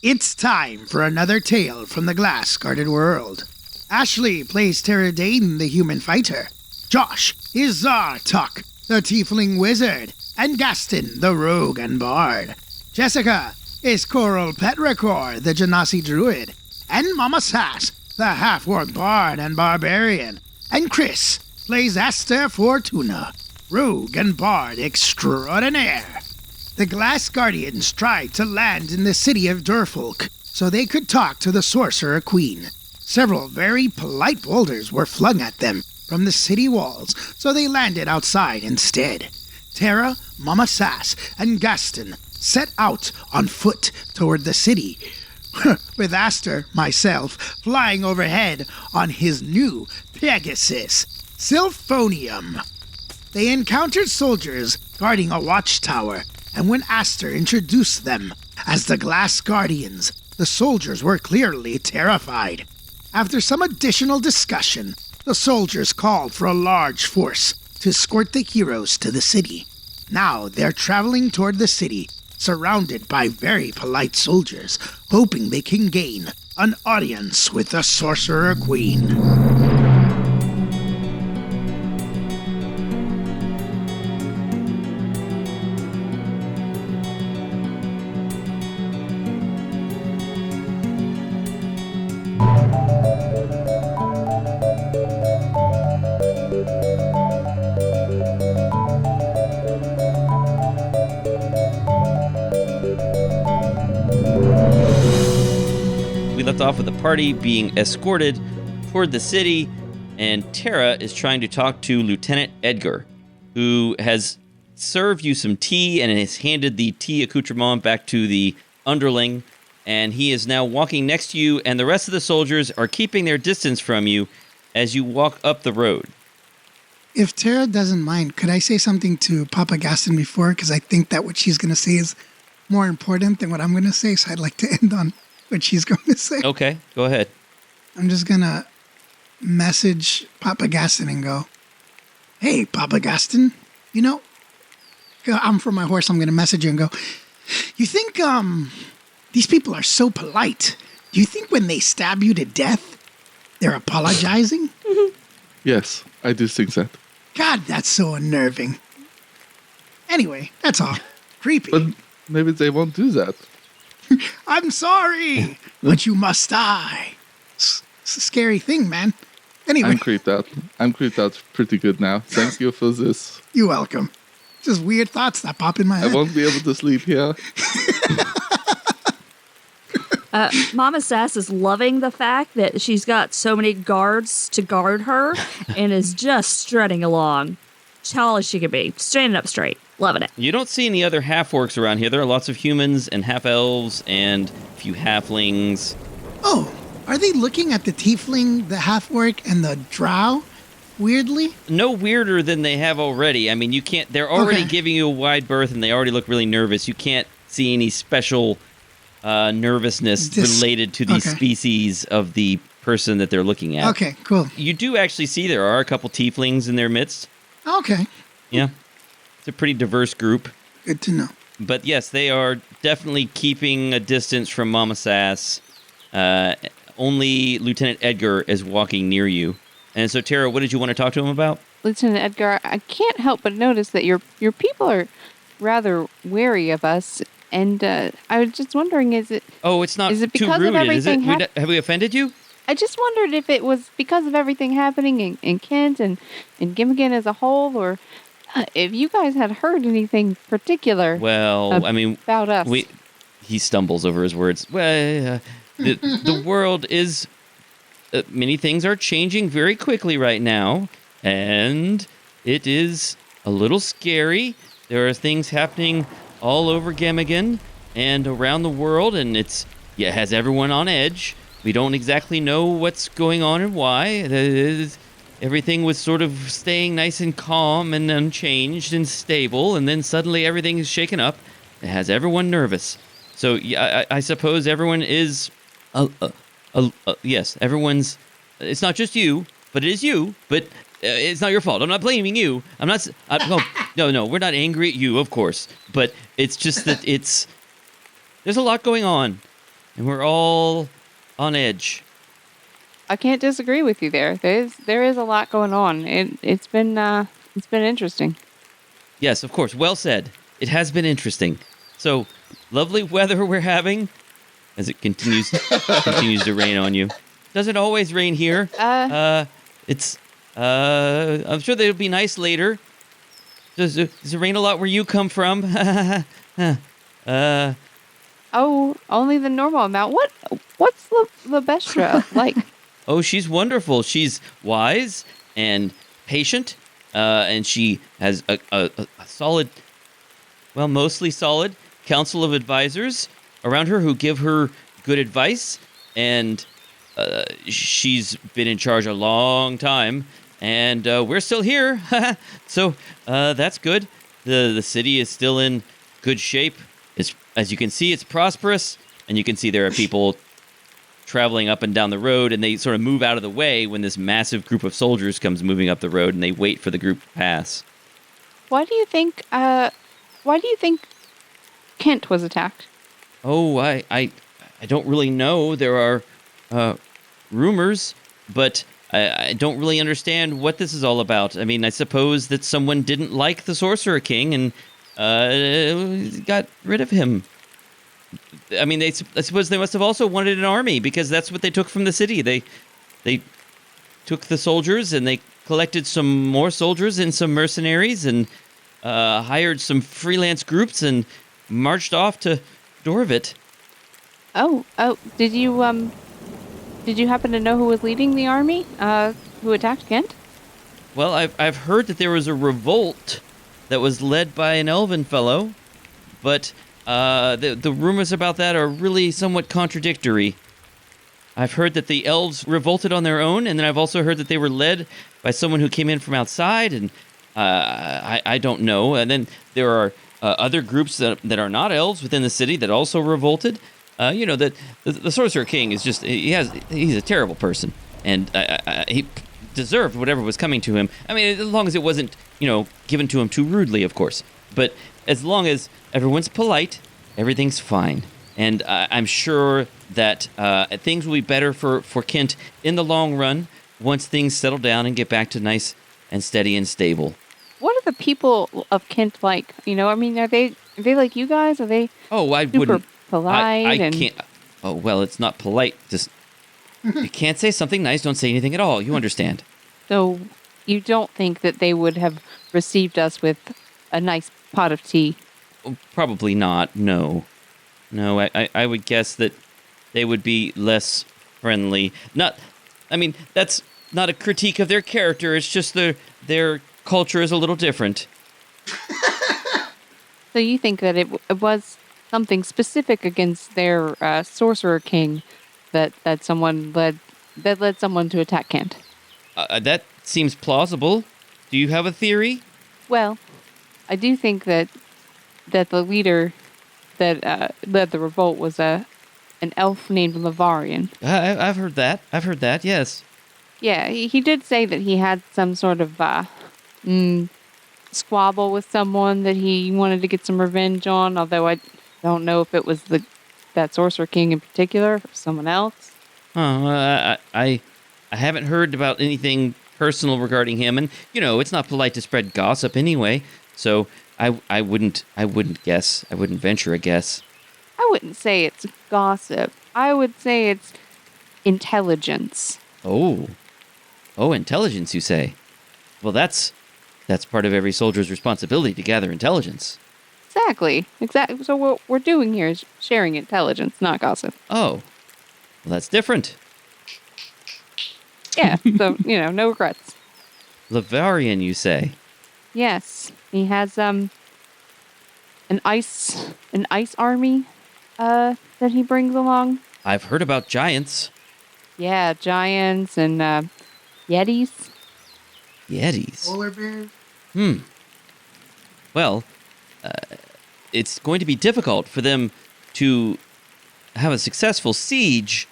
It's time for another tale from the glass-guarded world. Ashley plays Tara Dane, the human fighter. Josh is Zartuk, the tiefling wizard. And Gaston, the rogue and bard. Jessica is Coral Petrichor, the Genasi druid. And Mama Sass, the half-orc bard and barbarian. And Chris plays Aster Fortuna, rogue and bard extraordinaire. The Glass Guardians tried to land in the city of Durfolk so they could talk to the Sorcerer Queen. Several very polite boulders were flung at them from the city walls, so they landed outside instead. Tara, Mama Sass, and Gaston set out on foot toward the city, with Aster, myself, flying overhead on his new Pegasus, Sylphonium. They encountered soldiers guarding a watchtower, and when Aster introduced them as the Glass Guardians, the soldiers were clearly terrified. After some additional discussion, the soldiers called for a large force to escort the heroes to the city. Now they're traveling toward the city, surrounded by very polite soldiers, hoping they can gain an audience with the Sorcerer Queen. We left off with the party being escorted toward the city, and Tara is trying to talk to Lieutenant Edgar, who has served you some tea and has handed the tea accoutrement back to the underling, and he is now walking next to you, and the rest of the soldiers are keeping their distance from you as you walk up the road. If Tara doesn't mind, could I say something to Papa Gaston before? Because I think that what she's going to say is more important than what I'm going to say, so I'd like to end on what she's going to say. Okay, go ahead. I'm just going to message Papa Gaston and go, "Hey, Papa Gaston, you know," I'm from my horse, I'm going to message you and go, "You think these people are so polite. Do you think when they stab you to death, they're apologizing?" Yes, I do think that. God, that's so unnerving. Anyway, that's all. Creepy. But maybe they won't do that. I'm sorry, but you must die. It's a scary thing, man. Anyway. I'm creeped out. I'm creeped out pretty good now. Thank you for this. You're welcome. Just weird thoughts that pop in my head. I won't be able to sleep here. Mama Sass is loving the fact that she's got so many guards to guard her and is just strutting along. Tall as she can be. Standing up straight. Loving it. You don't see any other half-orcs around here. There are lots of humans and half-elves and a few halflings. Oh, are they looking at the tiefling, the half-orc, and the drow weirdly? No weirder than they have already. I mean, you can't... They're already giving you a wide berth, and they already look really nervous. You can't see any special nervousness related to the species of the person that they're looking at. Okay, cool. You do actually see there are a couple tieflings in their midst. Okay. Yeah. It's a pretty diverse group. Good to know. But yes, they are definitely keeping a distance from Mama Sass. Only Lieutenant Edgar is walking near you. And so, Tara, what did you want to talk to him about? Lieutenant Edgar, I can't help but notice that your people are rather wary of us. And I was just wondering, is it... Oh, it's not is it too because rude, of everything is it? Have we offended you? I just wondered if it was because of everything happening in Kent and Gimmigan as a whole, or if you guys had heard anything particular about us. He stumbles over his words. Well, the world is... many things are changing very quickly right now, and it is a little scary. There are things happening all over Gimmigan and around the world, and it has everyone on edge. We don't exactly know what's going on and why. Everything was sort of staying nice and calm and unchanged and stable, and then suddenly everything is shaken up. It has everyone nervous. So I suppose everyone is... yes, everyone's... It's not just you, but it is you, but it's not your fault. I'm not blaming you. I'm not... No, we're not angry at you, of course. But it's just that there's a lot going on. and we're all on edge. I can't disagree with you there. There is a lot going on. It's been interesting. Yes, of course. Well said. It has been interesting. So, lovely weather we're having as it continues to rain on you. Doesn't always rain here. It's I'm sure it'll be nice later. Does it rain a lot where you come from? Oh, only the normal amount. What's Lebestra like? Oh, she's wonderful. She's wise and patient, and she has a solid, well, mostly solid council of advisors around her who give her good advice, and she's been in charge a long time, and we're still here. So that's good. The city is still in good shape. As you can see, it's prosperous, and you can see there are people traveling up and down the road, and they sort of move out of the way when this massive group of soldiers comes moving up the road, and they wait for the group to pass. Why do you think Kent was attacked? Oh, I don't really know. There are rumors, but I don't really understand what this is all about. I mean, I suppose that someone didn't like the Sorcerer King and got rid of him. I mean, I suppose they must have also wanted an army, because that's what they took from the city. They took the soldiers and they collected some more soldiers and some mercenaries and hired some freelance groups and marched off to Dorvit. Oh, did you happen to know who was leading the army who attacked Kent? Well, I've heard that there was a revolt that was led by an elven fellow, but the rumors about that are really somewhat contradictory. I've heard that the elves revolted on their own, and then I've also heard that they were led by someone who came in from outside, and I don't know. And then there are other groups that are not elves within the city that also revolted. That the Sorcerer King is just he's a terrible person, and he deserved whatever was coming to him. I mean, as long as it wasn't given to him too rudely, of course. But as long as everyone's polite, everything's fine. And I'm sure that things will be better for Kent in the long run once things settle down and get back to nice and steady and stable. What are the people of Kent like? I mean, are they like you guys? Are they? Oh, I super wouldn't. Polite. I can't. Oh well, it's not polite. Just you can't say something nice. Don't say anything at all. You understand? So you don't think that they would have received us with a nice pot of tea? Oh, probably not. No. I would guess that they would be less friendly. I mean, that's not a critique of their character. It's just their culture is a little different. So you think that it was something specific against their Sorcerer King that led someone to attack Kent? That seems plausible. Do you have a theory? Well, I do think that the leader that led the revolt was an elf named Lavarian. I've heard that. Yes. Yeah, he did say that he had some sort of squabble with someone that he wanted to get some revenge on. Although I don't know if it was that Sorcerer King in particular or someone else. I haven't heard about anything personal regarding him, and it's not polite to spread gossip anyway. So I wouldn't guess. I wouldn't venture a guess. I wouldn't say it's gossip. I would say it's intelligence. Oh, intelligence, you say? Well, that's part of every soldier's responsibility to gather intelligence. Exactly. So what we're doing here is sharing intelligence, not gossip. Oh, well, that's different. Yeah, so, no regrets. Lavarian, you say? Yes. He has an ice army that he brings along. I've heard about giants. Yeah, giants and yetis. Yetis? Polar bears. Well, it's going to be difficult for them to have a successful siege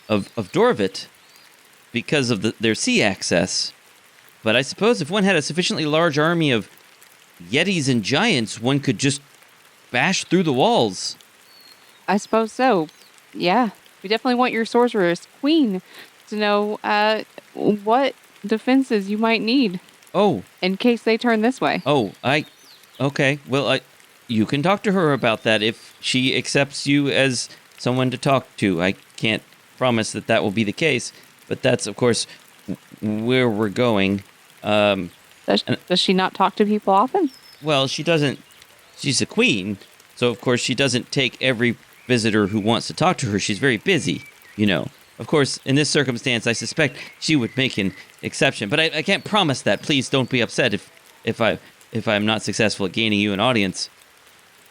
of Dorvit because of their sea access. But I suppose if one had a sufficiently large army of yetis and giants, one could just bash through the walls. I suppose so. Yeah, we definitely want your sorceress queen to know what defenses you might need. Oh. In case they turn this way. Oh, okay. Well, you can talk to her about that if she accepts you as someone to talk to. I can't promise that will be the case, but that's, of course, where we're going. Does she not talk to people often? Well, she doesn't. She's a queen, so of course she doesn't take every visitor who wants to talk to her. She's very busy, you know. Of course, in this circumstance, I suspect she would make an exception, but I can't promise that. Please don't be upset if I'm not successful at gaining you an audience.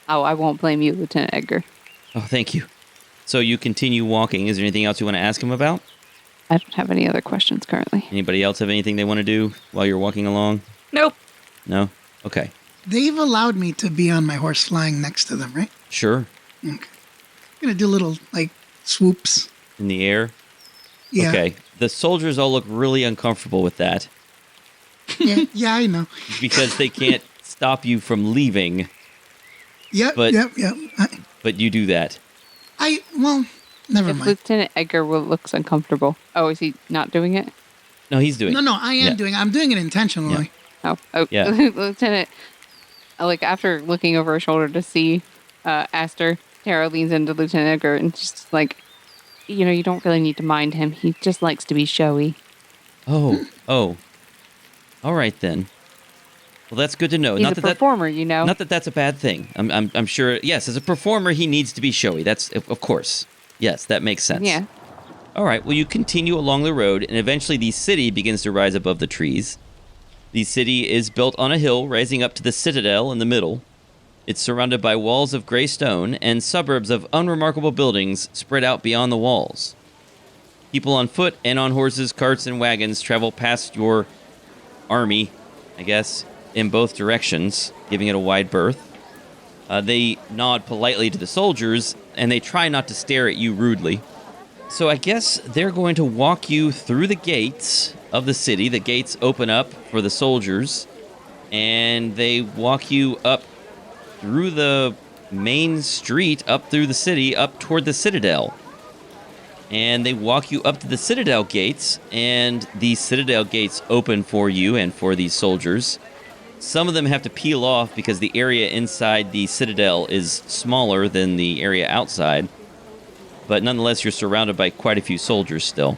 Oh, I won't blame you, Lieutenant Edgar. Oh, thank you. So you continue walking. Is there anything else you want to ask him about? I don't have any other questions currently. Anybody else have anything they want to do while you're walking along? Nope. No? Okay. They've allowed me to be on my horse flying next to them, right? Sure. Okay. I'm going to do little, swoops. In the air? Yeah. Okay. The soldiers all look really uncomfortable with that. Yeah, I know. Because they can't stop you from leaving. Yep. But you do that. Never if mind. Lieutenant Edgar looks uncomfortable. Oh, is he not doing it? No, he's doing it. No, I am doing it. I'm doing it intentionally. Yeah. Oh, yeah. Lieutenant, after looking over her shoulder to see Aster, Tara leans into Lieutenant Edgar and just you don't really need to mind him. He just likes to be showy. Oh. All right, then. Well, that's good to know. He's a performer, Not that that's a bad thing. I'm sure. Yes, as a performer, he needs to be showy. That's of course. Yes, that makes sense. Yeah. All right. Well, you continue along the road, and eventually the city begins to rise above the trees. The city is built on a hill, rising up to the citadel in the middle. It's surrounded by walls of gray stone and suburbs of unremarkable buildings spread out beyond the walls. People on foot and on horses, carts, and wagons travel past your army, I guess, in both directions, giving it a wide berth. They nod politely to the soldiers, and they try not to stare at you rudely. So I guess they're going to walk you through the gates of the city. The gates open up for the soldiers, and they walk you up through the main street, up through the city, up toward the citadel. And they walk you up to the citadel gates, and the citadel gates open for you and for these soldiers. Some of them have to peel off because the area inside the citadel is smaller than the area outside. But nonetheless, you're surrounded by quite a few soldiers still.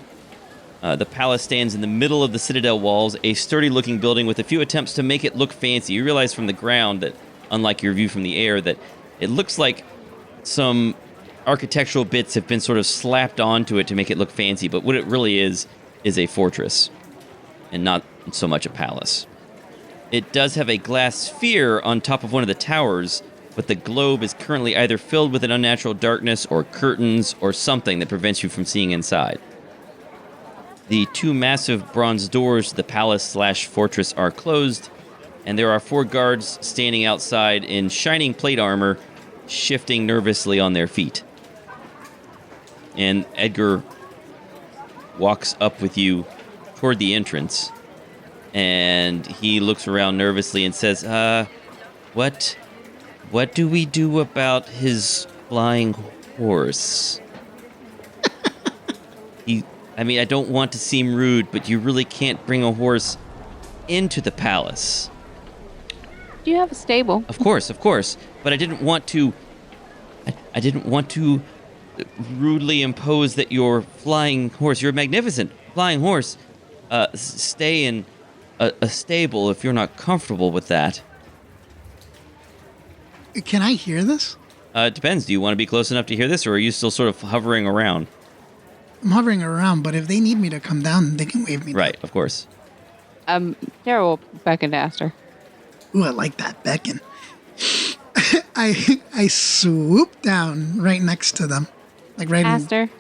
The palace stands in the middle of the citadel walls, a sturdy-looking building with a few attempts to make it look fancy. You realize from the ground that, unlike your view from the air, that it looks like some architectural bits have been sort of slapped onto it to make it look fancy, but what it really is a fortress, and not so much a palace. It does have a glass sphere on top of one of the towers, but the globe is currently either filled with an unnatural darkness or curtains or something that prevents you from seeing inside. The two massive bronze doors to the palace/fortress are closed, and there are 4 guards standing outside in shining plate armor, shifting nervously on their feet. And Edgar walks up with you toward the entrance, and he looks around nervously and says, what do we do about his flying horse? I don't want to seem rude, but you really can't bring a horse into the palace. Do you have a stable? Of course. But I didn't want to rudely impose that your flying horse, your magnificent flying horse, stay in a stable if you're not comfortable with that. Can I hear this? It depends. Do you want to be close enough to hear this, or are you still sort of hovering around? I'm hovering around, but if they need me to come down, they can wave me Right, down. of course. Tara will beckon to Aster. Ooh, I like that beckon. I swoop down right next to them. Right Aster?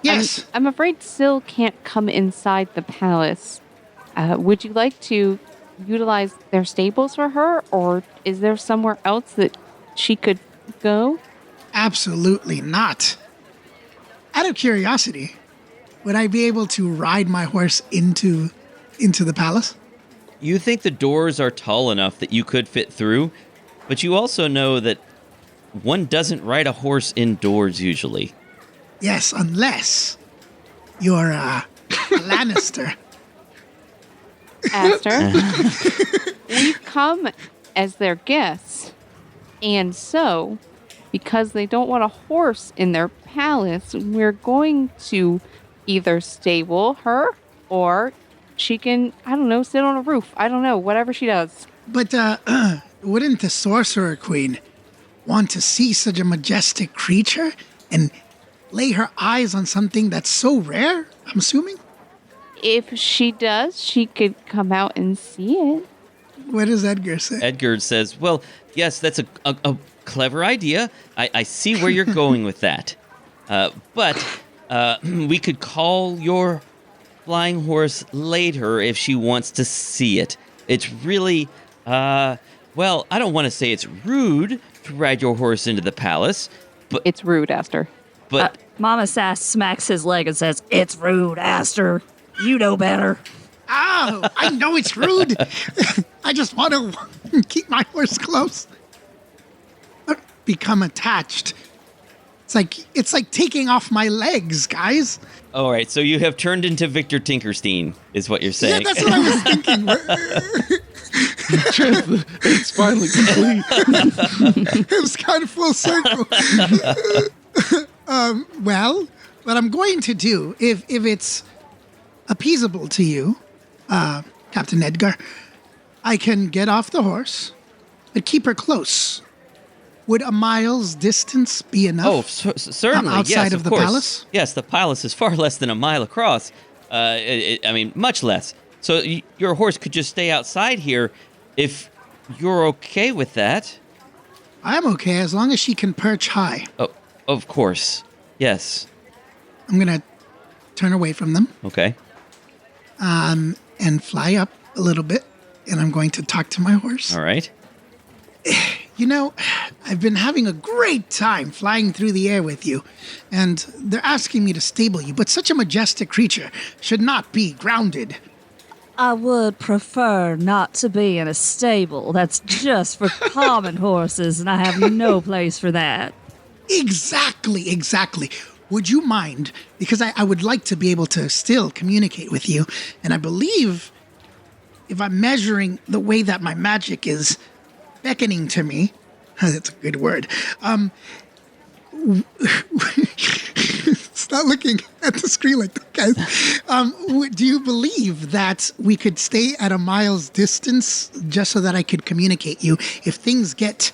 Yes. I'm afraid Syl can't come inside the palace. Would you like to utilize their stables for her, or is there somewhere else that she could go? Absolutely not. Out of curiosity, would I be able to ride my horse into the palace? You think the doors are tall enough that you could fit through, but you also know that one doesn't ride a horse indoors usually. Yes, unless you're Lannister. Aster, we've come as their guests. And so, because they don't want a horse in their palace, we're going to either stable her or she can, I don't know, sit on a roof. I don't know, whatever she does. But wouldn't the Sorcerer Queen want to see such a majestic creature and lay her eyes on something that's so rare, I'm assuming? If she does, she could come out and see it. What does Edgar say? Edgar says, well, yes, that's a clever idea. I see where you're going with that. But we could call your flying horse later if she wants to see it. It's really, well, I don't want to say it's rude to ride your horse into the palace, but... It's rude, Aster. But Mama Sass smacks his leg and says, "It's rude, Aster. You know better." Oh, I know it's rude. I just want to keep my horse close. Become attached. It's like taking off my legs, guys. all right, so you have turned into Victor Tinkerstein, is what you're saying. Yeah, that's what I was thinking. It's finally complete. It was kind of full circle. Well, what I'm going to do, if it's appeasable to you, Captain Edgar, I can get off the horse, but keep her close. Would a mile's distance be enough? Oh, certainly. Outside yes, of the course. palace? Yes, the palace is far less than a mile across. I mean, much less. So your horse could just stay outside here if you're okay with that. I'm okay as long as she can perch high. Oh, of course. Yes. I'm going to turn away from them Okay. and fly up a little bit, and I'm going to talk to my horse. All right. You know, I've been having a great time flying through the air with you, and they're asking me to stable you, but such a majestic creature should not be grounded. I would prefer not to be in a stable. That's just for common horses, and I have no place for that. Exactly. Would you mind? Because I would like to be able to still communicate with you, and I believe if I'm measuring the way that my magic is beckoning to me, that's a good word, stop looking at the screen like that, guys. Do you believe that we could stay at a mile's distance just so that I could communicate you if things get,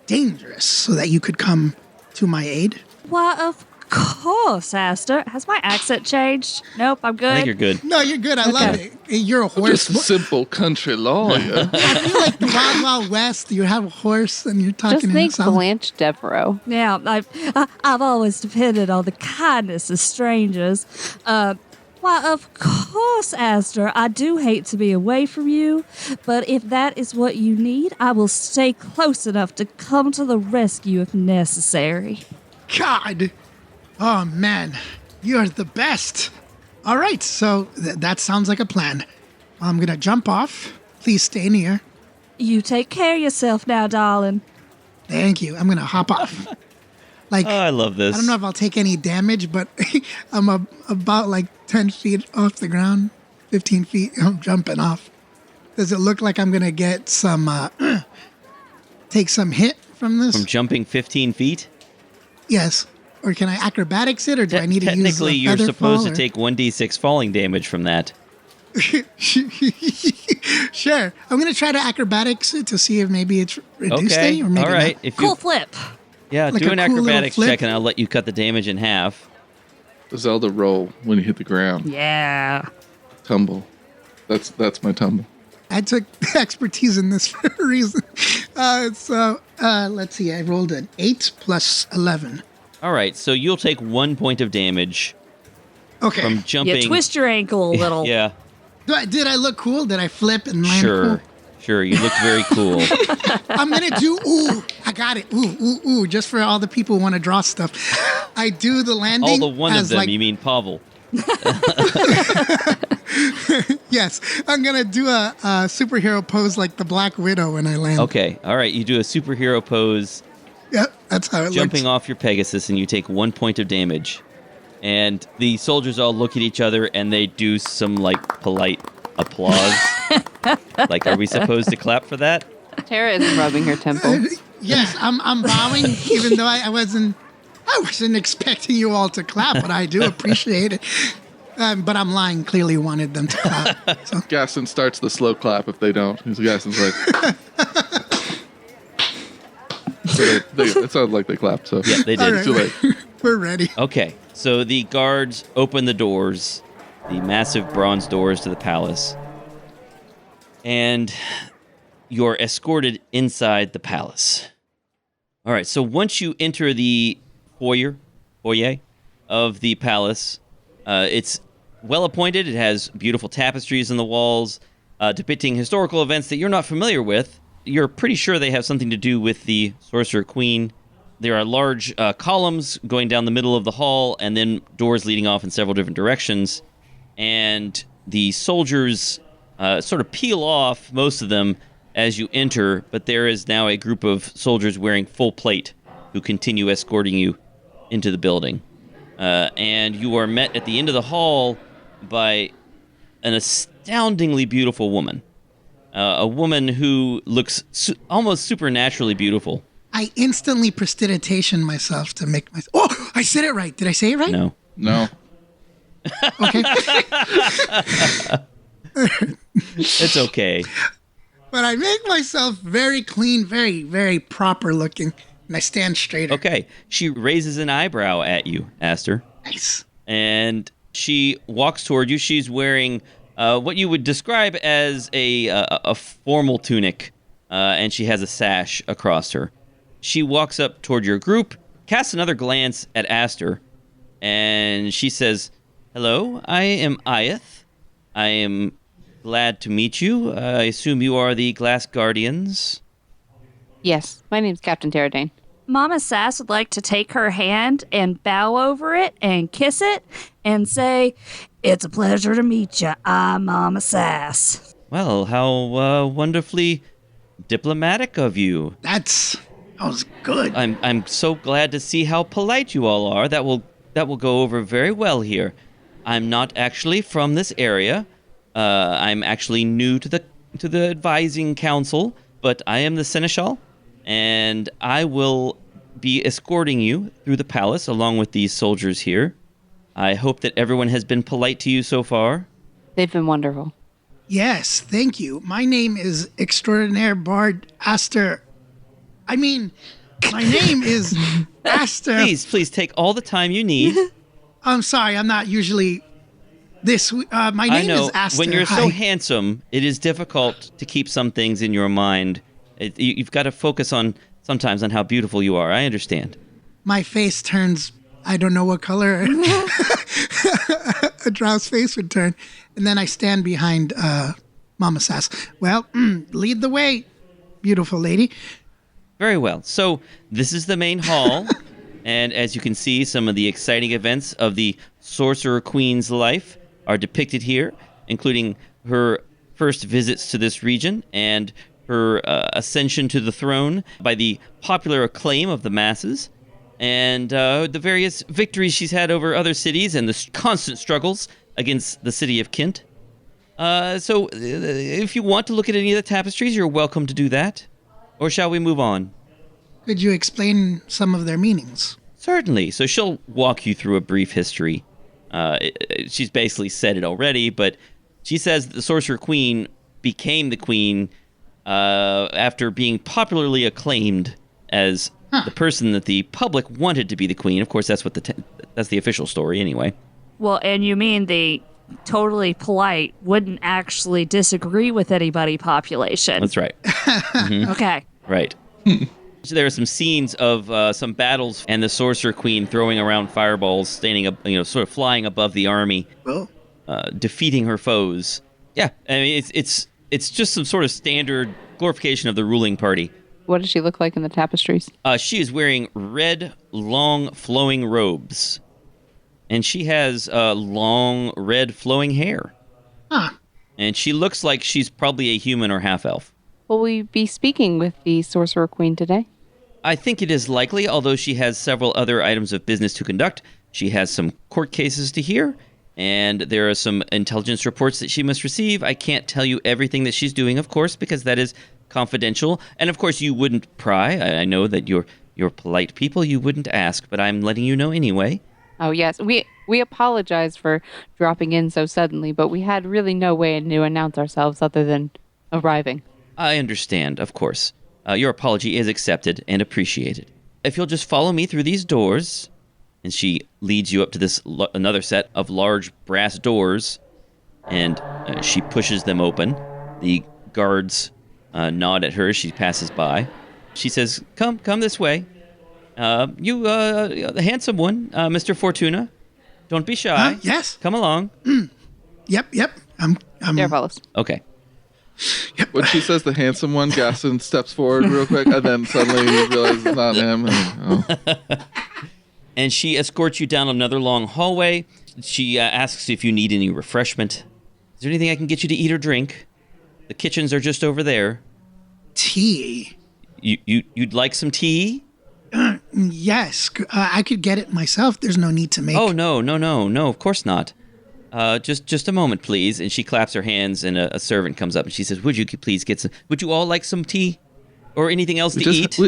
dangerous, so that you could come to my aid? Why, of course, Aster. Has my accent changed? Nope, I'm good. I think you're good. No, you're good. I love it. You're a horse. Just a simple country lawyer. I feel like the Wild Wild West. You have a horse and you're talking Just in think some... Blanche Devereaux. Yeah, I've always depended on the kindness of strangers. Why, of course, Aster, I do hate to be away from you, but if that is what you need, I will stay close enough to come to the rescue if necessary. God. Oh, man. You're the best. All right, so that sounds like a plan. I'm going to jump off. Please stay near. You take care of yourself now, darling. Thank you. I'm going to hop off. Oh, I love this. I don't know if I'll take any damage, but I'm about like 10 feet off the ground, 15 feet. I'm jumping off. Does it look like I'm going to get some, take some hit from this? From jumping 15 feet? Yes. Or can I acrobatics it, or do I need to use Technically, you're feather supposed fall, to take 1d6 falling damage from that. Sure. I'm going to try to acrobatics it to see if maybe it's reduced Okay, or maybe all right. not. If Cool you, flip. yeah, Like do a an cool little acrobatics flip. check, and I'll let you cut the damage in half. Zelda roll when you hit the ground. Yeah. Tumble. That's my tumble. I took expertise in this for a reason. So let's see. I rolled an 8 plus 11. All right, so you'll take 1 point of damage Okay. from jumping. You twist your ankle a little. Yeah, Did I look cool? Did I flip and land cool? sure. You look very cool. I'm going to do, I got it. Ooh, just for all the people who want to draw stuff. I do the landing. All the one of as them, like, you mean Pavel. Yes. I'm going to do a superhero pose like the Black Widow when I land. Okay, all right, you do a superhero pose Yep, that's how it jumping looks. off your Pegasus, and you take 1 point of damage. And the soldiers all look at each other, and they do some, polite applause. Are we supposed to clap for that? Tara is rubbing her temples. Yes, I'm bowing, even though I wasn't expecting you all to clap, but I do appreciate it. But I'm lying. Clearly wanted them to clap. So. Gaston starts the slow clap if they don't. Gaston's like... it sounded like they clapped, so... Yeah, they did. All right, Too late. We're ready. Okay, so the guards open the doors, the massive bronze doors to the palace, and you're escorted inside the palace. All right, so once you enter the foyer of the palace, it's well appointed. It has beautiful tapestries on the walls depicting historical events that you're not familiar with. You're pretty sure they have something to do with the Sorcerer Queen. There are large columns going down the middle of the hall, and then doors leading off in several different directions. And the soldiers sort of peel off, most of them, as you enter, but there is now a group of soldiers wearing full plate who continue escorting you into the building. And you are met at the end of the hall by an astoundingly beautiful woman. A woman who looks almost supernaturally beautiful. I instantly prestidigitation myself to make myself... Oh, I said it right. Did I say it right? No. No. Okay. It's okay. But I make myself very clean, very, very proper looking, and I stand straighter. Okay. She raises an eyebrow at you, Aster. Nice. And she walks toward you. She's wearing what you would describe as a formal tunic, and she has a sash across her. She walks up toward your group, casts another glance at Aster, and she says, "Hello, I am Iath. I am glad to meet you. I assume you are the Glass Guardians." Yes, my name's Captain Teradane. Mama Sass would like to take her hand and bow over it and kiss it and say, "It's a pleasure to meet you. I'm Mama Sass." Well, how wonderfully diplomatic of you. That was good. I'm so glad to see how polite you all are. That will go over very well here. I'm not actually from this area. I'm actually new to the advising council, but I am the seneschal, and I will be escorting you through the palace along with these soldiers here. I hope that everyone has been polite to you so far. They've been wonderful. Yes, thank you. My name is Extraordinaire Bard Aster. I mean, my name is Aster. Please take all the time you need. I'm sorry, I'm not usually this. My name I know is Aster. when you're so Hi. handsome, it is difficult to keep some things in your mind. You've got to focus sometimes on how beautiful you are. I understand. My face turns, I don't know what color a drow's face would turn. And then I stand behind Mama Sass. Well, lead the way, beautiful lady. Very well. So this is the main hall, and as you can see, some of the exciting events of the Sorcerer Queen's life are depicted here, including her first visits to this region and her ascension to the throne by the popular acclaim of the masses, and the various victories she's had over other cities and the constant struggles against the city of Kent. So if you want to look at any of the tapestries, you're welcome to do that. Or shall we move on? Could you explain some of their meanings? Certainly. So she'll walk you through a brief history. She's basically said it already, but she says that the Sorcerer Queen became the queen after being popularly acclaimed as the person that the public wanted to be the queen. Of course, that's what that's the official story anyway. Well, and you mean the totally polite wouldn't actually disagree with anybody population. That's right. Okay. Right. So there are some scenes of some battles and the Sorcerer Queen throwing around fireballs, standing up, sort of flying above the army, Well, defeating her foes. Yeah, I mean it's just some sort of standard glorification of the ruling party. What does she look like in the tapestries? She is wearing red, long, flowing robes, and she has long, red, flowing hair. huh. And she looks like she's probably a human or half elf. Will we be speaking with the Sorcerer Queen today? I think it is likely, although she has several other items of business to conduct. She has some court cases to hear, and there are some intelligence reports that she must receive. I can't tell you everything that she's doing, of course, because that is confidential. And of course, you wouldn't pry. I know that you're polite people. You wouldn't ask, but I'm letting you know anyway. Oh, yes. We apologize for dropping in so suddenly, but we had really no way to announce ourselves other than arriving. I understand, of course. Your apology is accepted and appreciated. If you'll just follow me through these doors, and she leads you up to this another set of large brass doors, and she pushes them open. The guards nod at her as she passes by. She says, "Come this way. The handsome one, Mr. Fortuna. Don't be shy. Yes. Come along." Yep. I'm There, fellas. Okay. When she says the handsome one, Gaston steps forward real quick, and then suddenly he realizes it's not him. And she escorts you down another long hallway. She asks if you need any refreshment. Is there anything I can get you to eat or drink? The kitchens are just over there. tea. You'd like some tea? Yes, I could get it myself. There's no need to make. Oh, no, of course not. Just a moment, please. And she claps her hands, and a servant comes up, and she says, would you please get some, would you all like some tea? Or anything else to eat?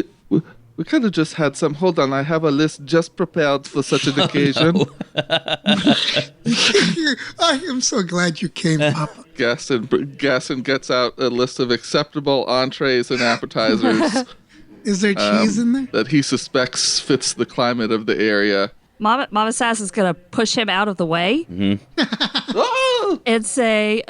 We could have just had some. Hold on, I have a list just prepared for such an occasion. I am so glad you came, Papa. Gaston gets out a list of acceptable entrees and appetizers Is there cheese in there? that he suspects fits the climate of the area. Mama Sass is going to push him out of the way and say,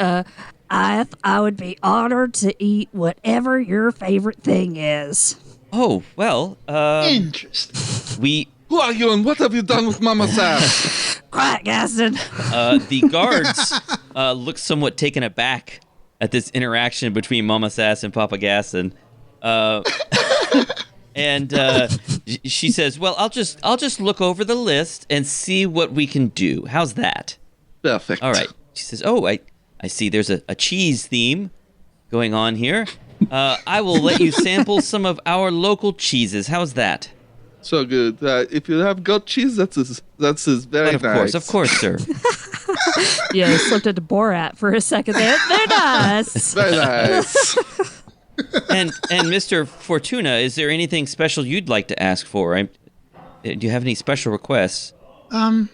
I would be honored to eat whatever your favorite thing is. Oh, well, Interesting. Who are you and what have you done with Mama Sass? Quiet, Gaston. The guards look somewhat taken aback at this interaction between Mama Sass and Papa Gaston. And she says, well, I'll just look over the list and see what we can do. How's that? Perfect. All right. She says, oh, I see there's a cheese theme going on here. I will let you sample some of our local cheeses. How's that? So good. If you have goat cheese, that's very But nice. of course, sir. Yeah, I slipped into Borat for a second there. They're nice. Very nice. And Mr. Fortuna, is there anything special you'd like to ask for? Do you have any special requests? No,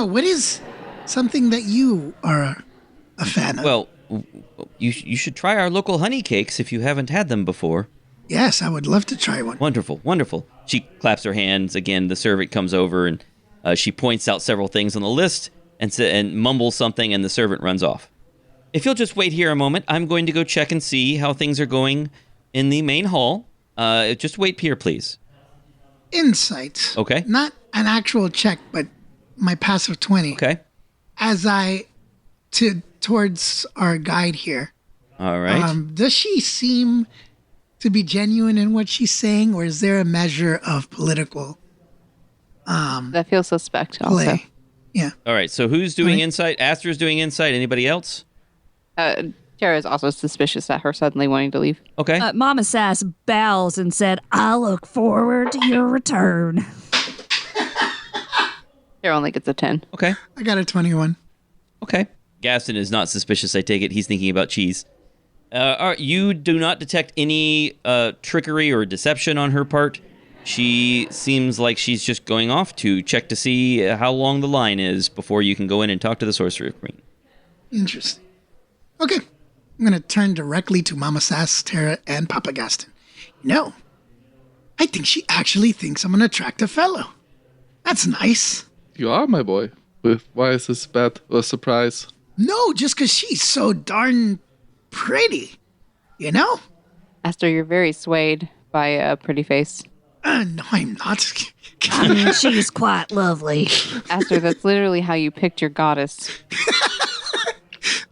what is something that you are a fan of? Well, you should try our local honey cakes if you haven't had them before. Yes, I would love to try one. Wonderful, wonderful. She claps her hands again. The servant comes over and she points out several things on the list and mumbles something, and the servant runs off. If you'll just wait here a moment, I'm going to go check and see how things are going in the main hall. Just wait here, please. Insight. Okay. Not an actual check, but my passive 20. Okay. As towards our guide here. All right. Does she seem to be genuine in what she's saying, or is there a measure of political That feels suspect also. play? Yeah. All right. So who's doing All right. insight? Astra's doing insight. Anybody else? Tara is also suspicious at her suddenly wanting to leave. Okay. Mama Sass bows and said, I look forward to your return. Tara only gets a 10. Okay. I got a 21. Okay. Gaston is not suspicious, I take it. He's thinking about cheese. You do not detect any trickery or deception on her part. She seems like she's just going off to check to see how long the line is before you can go in and talk to the Sorcerer Queen. Interesting. Okay. I'm going to turn directly to Mama Sass, Tara, and Papa Gaston. No. I think she actually thinks I'm an attractive fellow. That's nice. You are, my boy. Why is this bad a surprise? No, just because she's so darn pretty. You know? Esther, you're very swayed by a pretty face. No, I'm not. I mean, she's quite lovely. Esther, that's literally how you picked your goddess.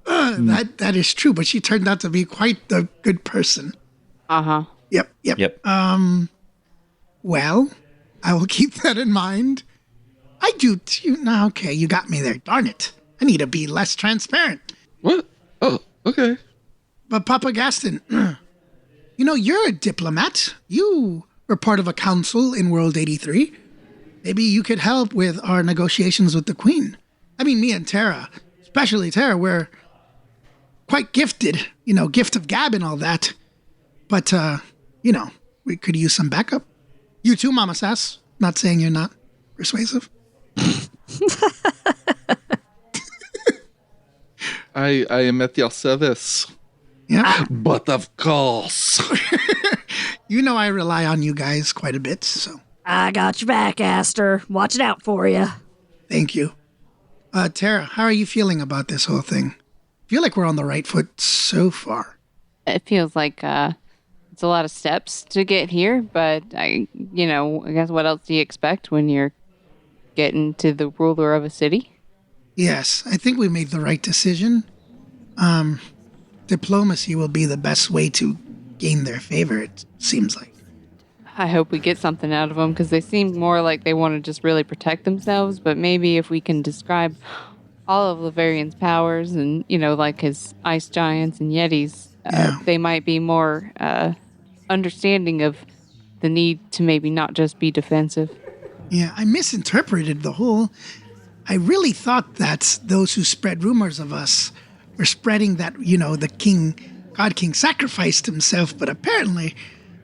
That is true, but she turned out to be quite the good person. Uh-huh. Yep. Well, I will keep that in mind. I do too. No, okay, you got me there. Darn it. I need to be less transparent. What? Oh, okay. But Papa Gaston, you're a diplomat. You we're part of a council in World 83. Maybe you could help with our negotiations with the Queen. I mean, me and Tara, especially Tara, we're quite gifted, gift of gab and all that. But, we could use some backup. You too, Mama Sass. Not saying you're not persuasive. I am at your service. Yeah. But of course. I rely on you guys quite a bit, so I got your back, Aster. Watching out for you. thank you. Tara, how are you feeling about this whole thing? I feel like we're on the right foot so far. It feels like it's a lot of steps to get here, but I guess what else do you expect when you're getting to the ruler of a city? Yes, I think we made the right decision. Diplomacy will be the best way to gain their favor, it seems like. I hope we get something out of them because they seem more like they want to just really protect themselves. But maybe if we can describe all of Laverian's powers and, like his ice giants and yetis, they might be more understanding of the need to maybe not just be defensive. Yeah, I misinterpreted the whole. I really thought that those who spread rumors of us were spreading that, the God King sacrificed himself, but apparently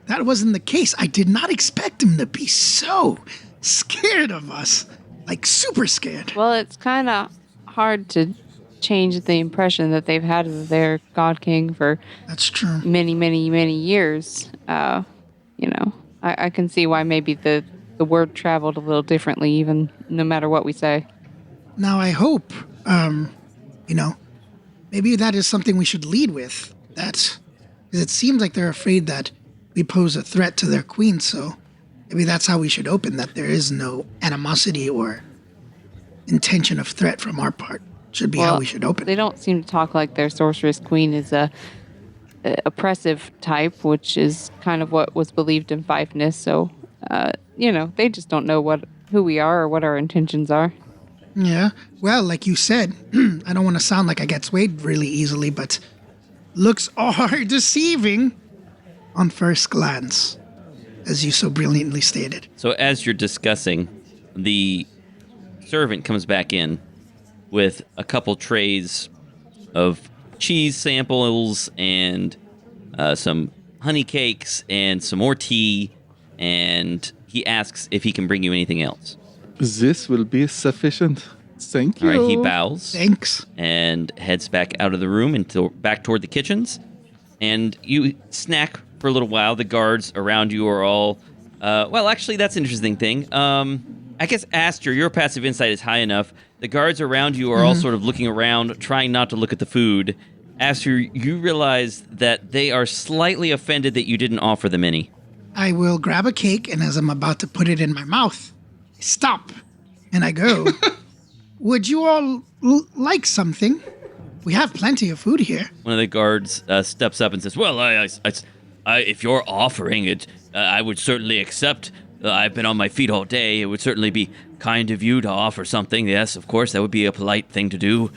that wasn't the case. I did not expect him to be so scared of us, like super scared. Well, it's kind of hard to change the impression that they've had of their God King for That's true. many, many, many years. I can see why maybe the word traveled a little differently, even no matter what we say. Now I hope, maybe that is something we should lead with. Because it seems like they're afraid that we pose a threat to their queen, so maybe that's how we should open, that there is no animosity or intention of threat from our part. Should be how we should open. They don't seem to talk like their sorceress queen is a oppressive type, which is kind of what was believed in Fifeness. So, they just don't know who we are or what our intentions are. Yeah. Well, like you said, I don't want to sound like I get swayed really easily, but looks are deceiving on first glance, as you so brilliantly stated. So as you're discussing, the servant comes back in with a couple trays of cheese samples and some honey cakes and some more tea, and he asks if he can bring you anything else. This will be sufficient. Thank you. All right, he bows. Thanks. And heads back out of the room and back toward the kitchens. And you snack for a little while. The guards around you are all... actually, that's an interesting thing. I guess, Aster, your passive insight is high enough. The guards around you are all sort of looking around, trying not to look at the food. Aster, you realize that they are slightly offended that you didn't offer them any. I will grab a cake, and as I'm about to put it in my mouth, I stop, and I go, would you all like something? We have plenty of food here. One of the guards steps up and says, well, if you're offering it, I would certainly accept. I've been on my feet all day. It would certainly be kind of you to offer something. Yes, of course, that would be a polite thing to do.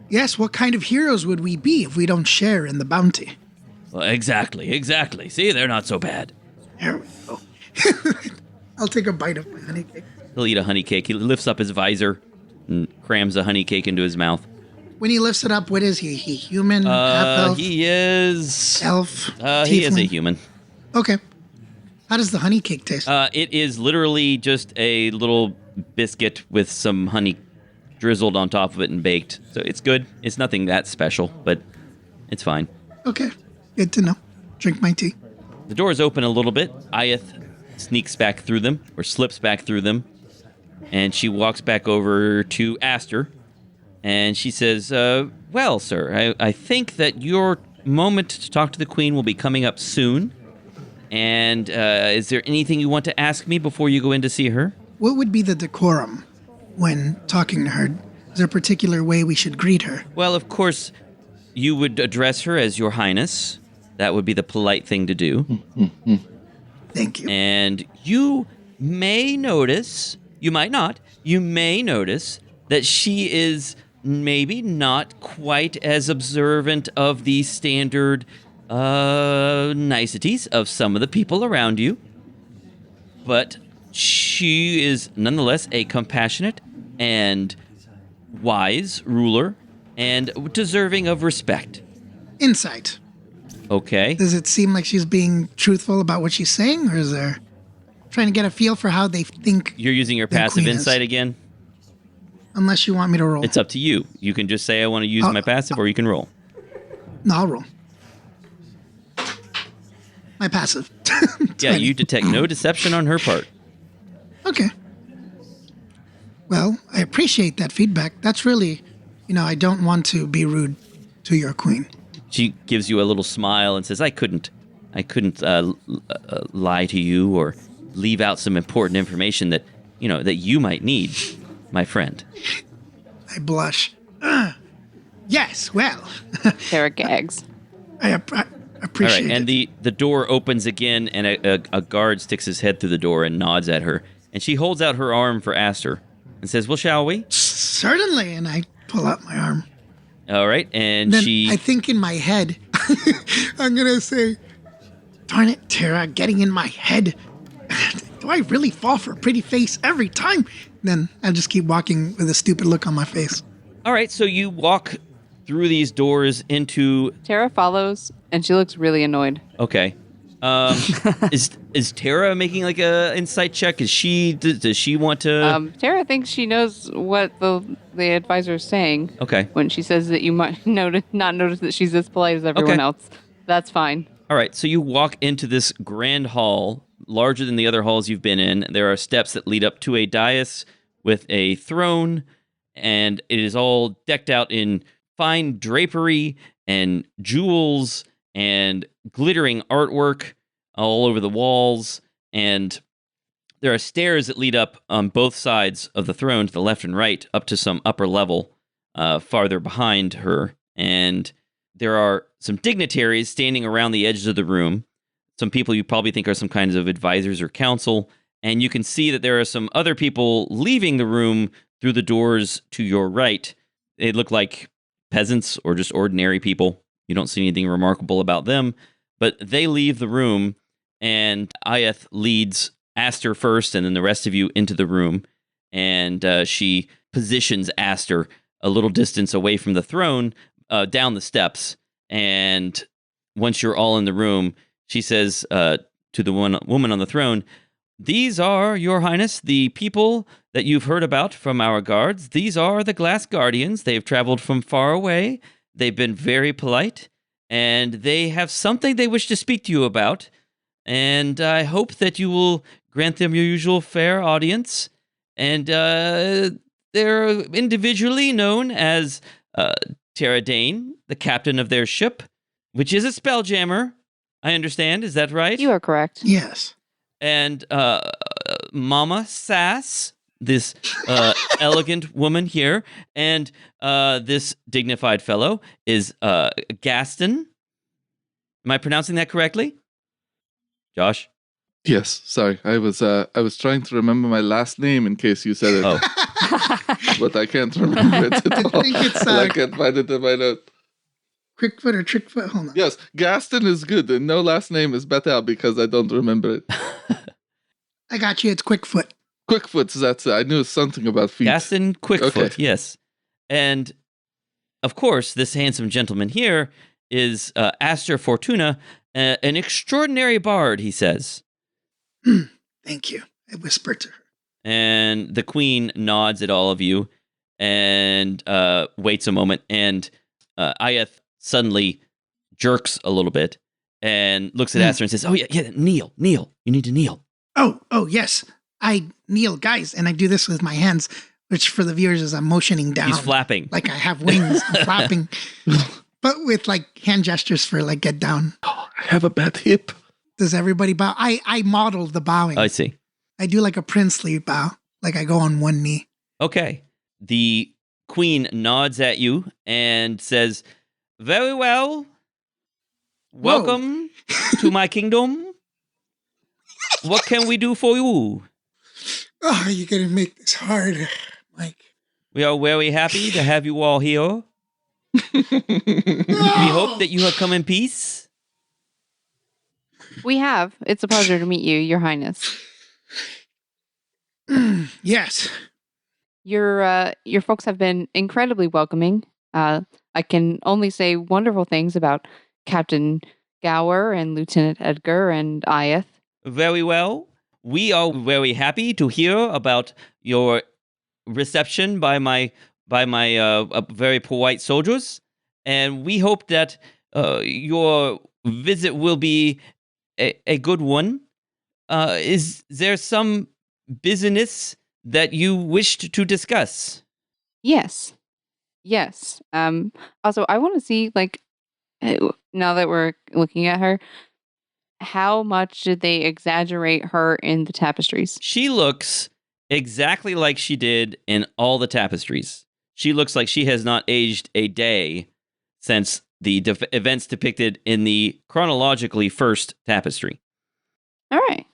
Yes, what kind of heroes would we be if we don't share in the bounty? Well, exactly. See, they're not so bad. There we go. I'll take a bite of my honey cake. He'll eat a honey cake. He lifts up his visor and crams a honey cake into his mouth. When he lifts it up, what is he? He human? Half-elf? He is... Elf? he is a tiefling? human. Okay. How does the honey cake taste? It is literally just a little biscuit with some honey drizzled on top of it and baked. So it's good. It's nothing that special, but it's fine. Okay. Good to know. Drink my tea. The doors open a little bit. Ayeth sneaks back through them, or slips back through them, and she walks back over to Aster, and she says, well, sir, I think that your moment to talk to the Queen will be coming up soon. And is there anything you want to ask me before you go in to see her? What would be the decorum when talking to her? Is there a particular way we should greet her? Well, of course, you would address her as Your Highness. That would be the polite thing to do. Thank you. And you may notice, you might not, you may notice that she is maybe not quite as observant of the standard niceties of some of the people around you. but she is nonetheless a compassionate and wise ruler and deserving of respect. Insight. Okay. Does it seem like she's being truthful about what she's saying, or is there trying to get a feel for how they think? You're using your the passive queen is? insight again? Unless you want me to roll. It's up to you. You can just say I want to use my passive, or you can roll. No, I'll roll. My passive. Yeah, you detect no deception on her part. Okay. Well, I appreciate that feedback. That's really, I don't want to be rude to your queen. She gives you a little smile and says, I couldn't lie to you or leave out some important information that you might need, my friend. I blush. Yes, well, Tara gags. I All appreciate right, and it. the door opens again, and a guard sticks his head through the door and nods at her. And she holds out her arm for Aster and says, well, shall we? Certainly, and I pull out my arm. All right, and Then she... I think in my head, I'm going to say, darn it, Tara, getting in my head. Do I really fall for a pretty face every time? Then I'll just keep walking with a stupid look on my face. All right, so you walk through these doors into... Tara follows, and she looks really annoyed. Okay. Is Tara making like a insight check? Does she want to... Tara thinks she knows what the advisor is saying. Okay. When she says that you might not notice that she's as polite as everyone else. That's fine. All right, so you walk into this grand hall, larger than the other halls you've been in. There are steps that lead up to a dais with a throne, and it is all decked out in fine drapery and jewels and glittering artwork all over the walls. And there are stairs that lead up on both sides of the throne, to the left and right, up to some upper level farther behind her. And there are some dignitaries standing around the edges of the room. Some people you probably think are some kinds of advisors or counsel. And you can see that there are some other people leaving the room through the doors to your right. They look like peasants or just ordinary people. You don't see anything remarkable about them. But they leave the room, and Ayeth leads Aster first, and then the rest of you into the room. And she positions Aster a little distance away from the throne, down the steps. And once you're all in the room, she says to the woman on the throne, "These are, Your Highness, the people that you've heard about from our guards. These are the Glass Guardians. They've traveled from far away. They've been very polite, and they have something they wish to speak to you about. And I hope that you will grant them your usual fair audience. And they're individually known as Tara Dane, the captain of their ship, which is a spelljammer, I understand. Is that right? You are correct. Yes. And Mama Sass, this elegant woman here, and this dignified fellow is Gaston. Am I pronouncing that correctly? Josh? Yes, sorry. I was trying to remember my last name in case you said it. Oh. But I can't remember it at all. I think it's, I can't find it in my note. Quickfoot or Trickfoot? Hold on. Yes, Gaston is good, and no last name is better because I don't remember it. I got you. It's Quickfoot. Quickfoot, that's it. I knew something about feet. Gaston Quickfoot, Okay. yes. And, of course, this handsome gentleman here is Aster Fortuna, an extraordinary bard, he says. Thank you. I whispered to her. And the queen nods at all of you and waits a moment. And Ayeth suddenly jerks a little bit and looks at Aster and says, "Oh, yeah, kneel. You need to kneel." Oh, yes. I kneel, guys, and I do this with my hands, which for the viewers is I'm motioning down. He's flapping. Like I have wings, I'm flapping, but with like hand gestures for like get down. I have a bad hip. Does everybody bow? I model the bowing. I see. I do like a princely bow, like I go on one knee. Okay. The queen nods at you and says, "Very well. Welcome to my kingdom. What can we do for you? Oh, you're going to make this hard, Mike. We are very happy to have you all here. We hope that you have come in peace." We have. It's a pleasure to meet you, Your Highness. Yes. Your folks have been incredibly welcoming. I can only say wonderful things about Captain Gower and Lieutenant Edgar and Iath. Very well. We are very happy to hear about your reception by my very polite soldiers, and we hope that your visit will be a good one. Is there some business that you wished to discuss? Yes. Yes. Also, I want to see, like, now that we're looking at her, how much did they exaggerate her in the tapestries? She looks exactly like she did in all the tapestries. She looks like she has not aged a day since the events depicted in the chronologically first tapestry. All right.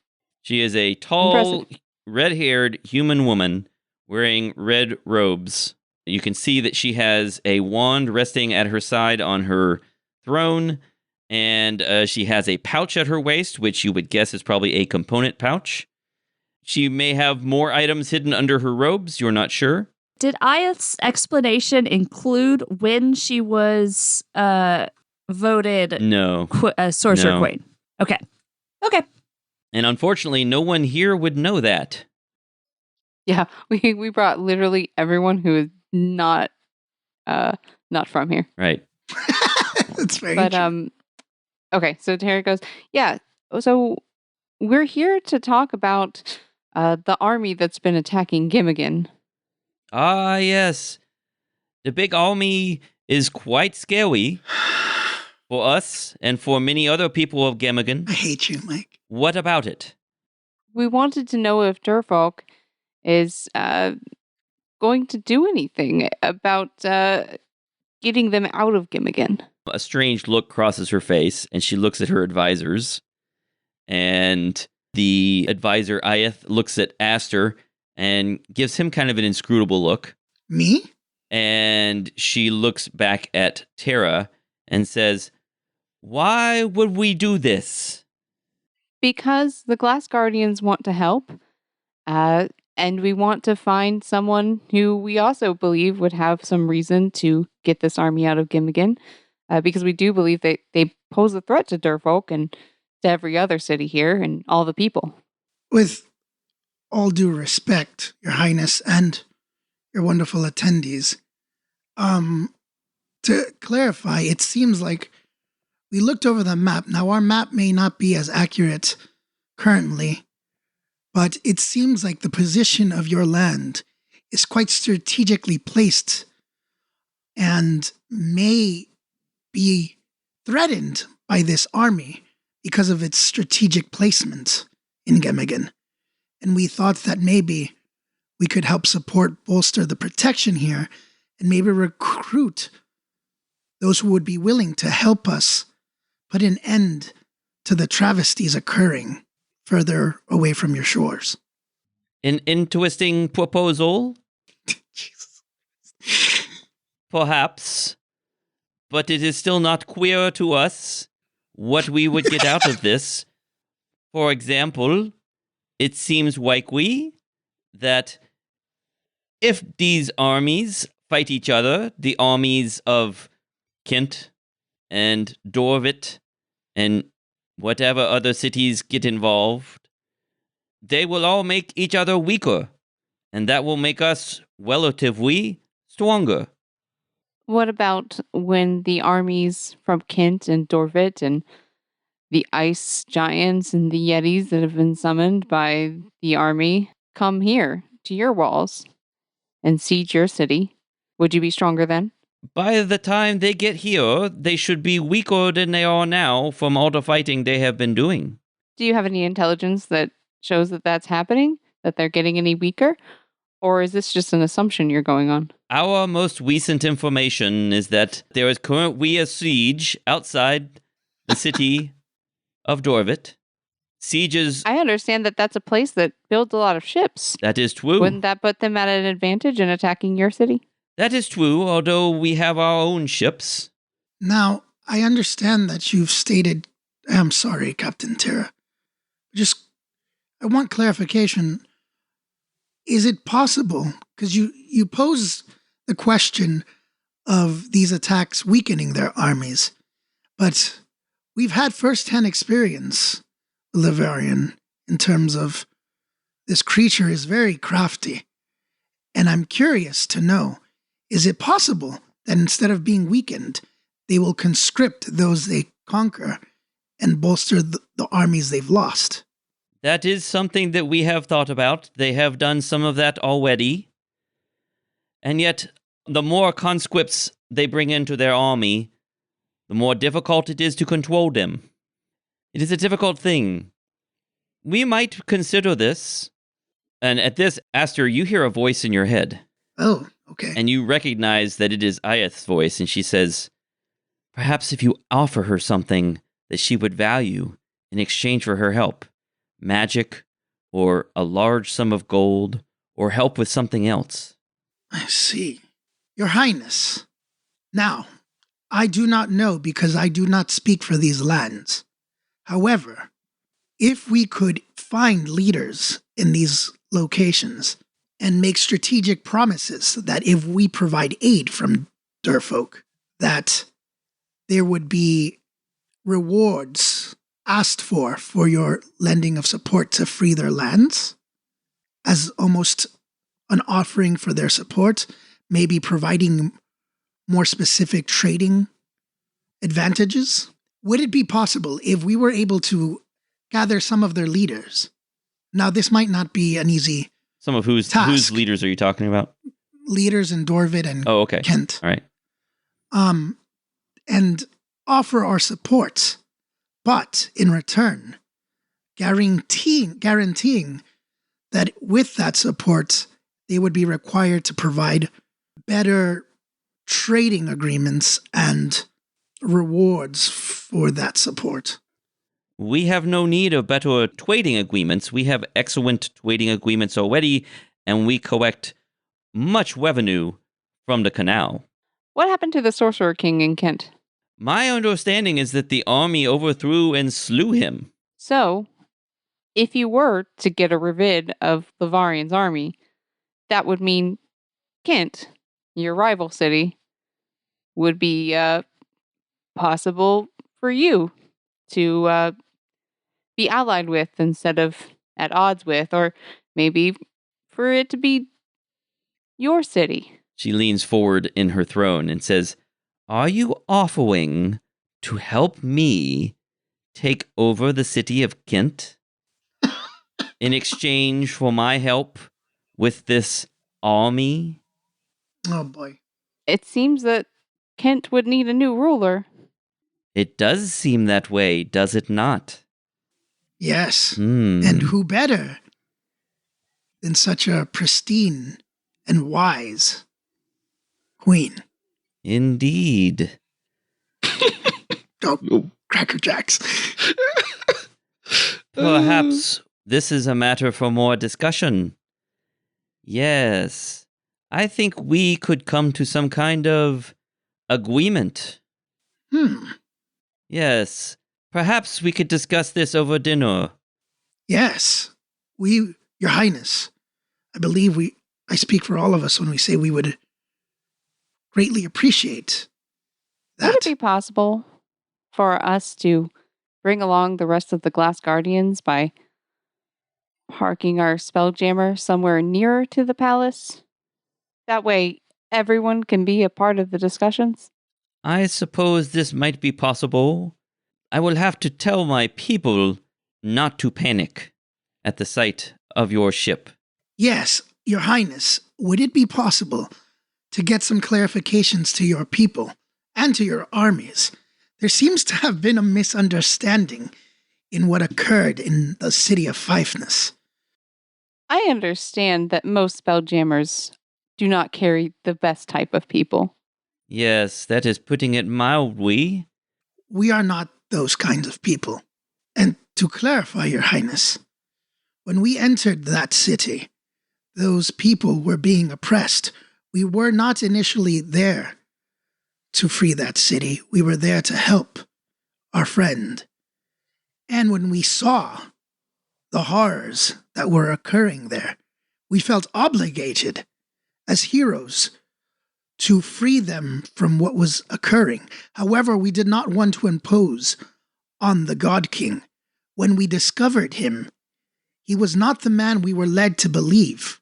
She is a tall, Impressive. red-haired human woman wearing red robes. You can see that she has a wand resting at her side on her throne, and she has a pouch at her waist, which you would guess is probably a component pouch. She may have more items hidden under her robes. You're not sure. Did Ayath's explanation include when she was voted No. Sorcerer No. Queen? Okay. Okay. And unfortunately, no one here would know that. Yeah, we brought literally everyone who is not from here. Right. That's very But true. okay, so Tara goes, yeah. So we're here to talk about the army that's been attacking Gimmigan. Ah, yes. The big army is quite scary for us and for many other people of Gemigan. I hate you, Mike. What about it? We wanted to know if Durfolk is going to do anything about getting them out of Gimmigan. A strange look crosses her face, and she looks at her advisors. And the advisor, Iath, looks at Aster and gives him kind of an inscrutable look. Me? And she looks back at Tara and says, "Why would we do this?" Because the Glass Guardians want to help, and we want to find someone who we also believe would have some reason to get this army out of Gimmigan, because we do believe that they pose a threat to Durfolk and to every other city here and all the people. With all due respect, Your Highness, and your wonderful attendees, to clarify, it seems like we looked over the map. Now, our map may not be as accurate currently, but it seems like the position of your land is quite strategically placed and may be threatened by this army because of its strategic placement in Gemigan. And we thought that maybe we could help bolster the protection here and maybe recruit those who would be willing to help us put an end to the travesties occurring further away from your shores. An interesting proposal, Jesus. perhaps, but it is still not clear to us what we would get out of this. For example, it seems likely that if these armies fight each other, the armies of Kent and Dorvit and whatever other cities get involved, they will all make each other weaker, and that will make us relatively stronger. What about when the armies from Kent and Dorvit and the ice giants and the yetis that have been summoned by the army come here to your walls and siege your city? Would you be stronger then? By the time they get here, they should be weaker than they are now from all the fighting they have been doing. Do you have any intelligence that shows that that's happening? That they're getting any weaker? Or is this just an assumption you're going on? Our most recent information is that there is currently a siege outside the city of Dorvit. Sieges, I understand that that's a place that builds a lot of ships. that is true. Wouldn't that put them at an advantage in attacking your city? That is true, although we have our own ships. Now, I understand that you've stated, I'm sorry, Captain Tara. Just I want clarification. Is it possible, because you pose the question of these attacks weakening their armies, but we've had first-hand experience, Lavarian, in terms of this creature is very crafty. And I'm curious to know, is it possible that instead of being weakened, they will conscript those they conquer and bolster the armies they've lost? That is something that we have thought about. They have done some of that already. And yet, the more conscripts they bring into their army, the more difficult it is to control them. It is a difficult thing. We might consider this. And at this, Aster, you hear a voice in your head. Oh, okay. And you recognize that it is Ayath's voice, and she says, perhaps if you offer her something that she would value in exchange for her help, magic, or a large sum of gold, or help with something else. I see. Your Highness. Now, I do not know because I do not speak for these lands. However, if we could find leaders in these locations and make strategic promises that if we provide aid from Durfolk, that there would be rewards asked for your lending of support to free their lands, as almost an offering for their support, maybe providing more specific trading advantages. Would it be possible if we were able to gather some of their leaders? Now, this might not be an easy Some of whose leaders are you talking about? leaders in Dorvid and Kent. All right. And offer our support, but in return, guaranteeing that with that support, they would be required to provide better trading agreements and rewards for that support. We have no need of better trading agreements. We have excellent trading agreements already, and we collect much revenue from the canal. What happened to the Sorcerer King in Kent? My understanding is that the army overthrew and slew him. So, if you were to get rid of Lavarian's army, that would mean Kent, your rival city, would be possible for you to be allied with instead of at odds with, or maybe for it to be your city. She leans forward in her throne and says, are you offering to help me take over the city of Kent in exchange for my help with this army? Oh boy. It seems that Kent would need a new ruler. It does seem that way, does it not? Yes. And who better than such a pristine and wise queen? Indeed. Oh, Cracker Jacks. Perhaps this is a matter for more discussion. Yes, I think we could come to some kind of agreement. Yes, perhaps we could discuss this over dinner. Yes. Your Highness, I believe I speak for all of us when we say we would greatly appreciate that. Would it be possible for us to bring along the rest of the Glass Guardians by parking our Spelljammer somewhere nearer to the palace? That way, everyone can be a part of the discussions? I suppose this might be possible. I will have to tell my people not to panic at the sight of your ship. Yes, Your Highness, would it be possible to get some clarifications to your people and to your armies? There seems to have been a misunderstanding in what occurred in the city of Fifeness. I understand that most Spelljammers do not carry the best type of people. Yes, that is putting it mildly. We are not those kinds of people. And to clarify, Your Highness, when we entered that city, those people were being oppressed. We were not initially there to free that city. We were there to help our friend. And when we saw the horrors that were occurring there. We felt obligated as heroes to free them from what was occurring. However, we did not want to impose on the God King. When we discovered him, he was not the man we were led to believe.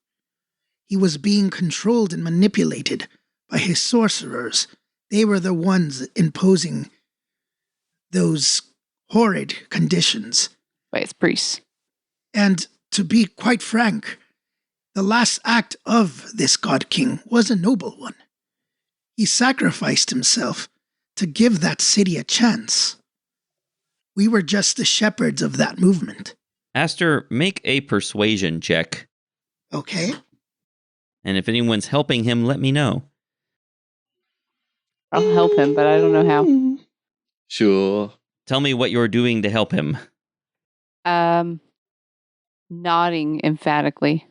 He was being controlled and manipulated by his sorcerers. They were the ones imposing those horrid conditions. By his priests. And to be quite frank, the last act of this God King was a noble one. He sacrificed himself to give that city a chance. We were just the shepherds of that movement. Aster, make a persuasion check. Okay. And if anyone's helping him, let me know. I'll help him, but I don't know how. Sure. Tell me what you're doing to help him. Nodding emphatically.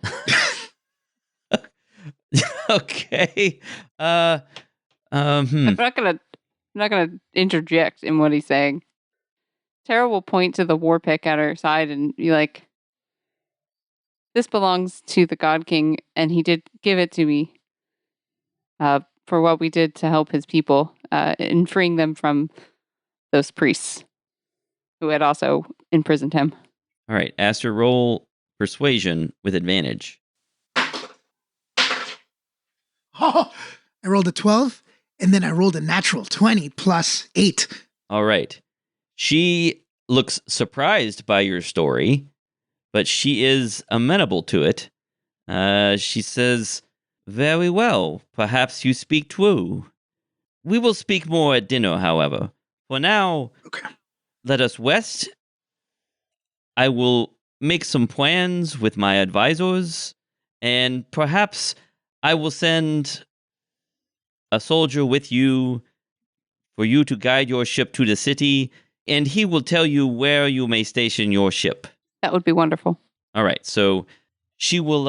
Okay. I'm not gonna interject in what he's saying. Tara will point to the war pick at her side and be like, "This belongs to the God King, and he did give it to me for what we did to help his people in freeing them from those priests who had also imprisoned him." All right, Aster, roll persuasion with advantage. Oh, I rolled a 12, and then I rolled a natural 20 plus 8. All right. She looks surprised by your story, but she is amenable to it. She says, "Very well. Perhaps you speak true. We will speak more at dinner, however. For now, Okay. let us rest. I will make some plans with my advisors, and perhaps I will send a soldier with you for you to guide your ship to the city, and he will tell you where you may station your ship." That would be wonderful. All right, so she will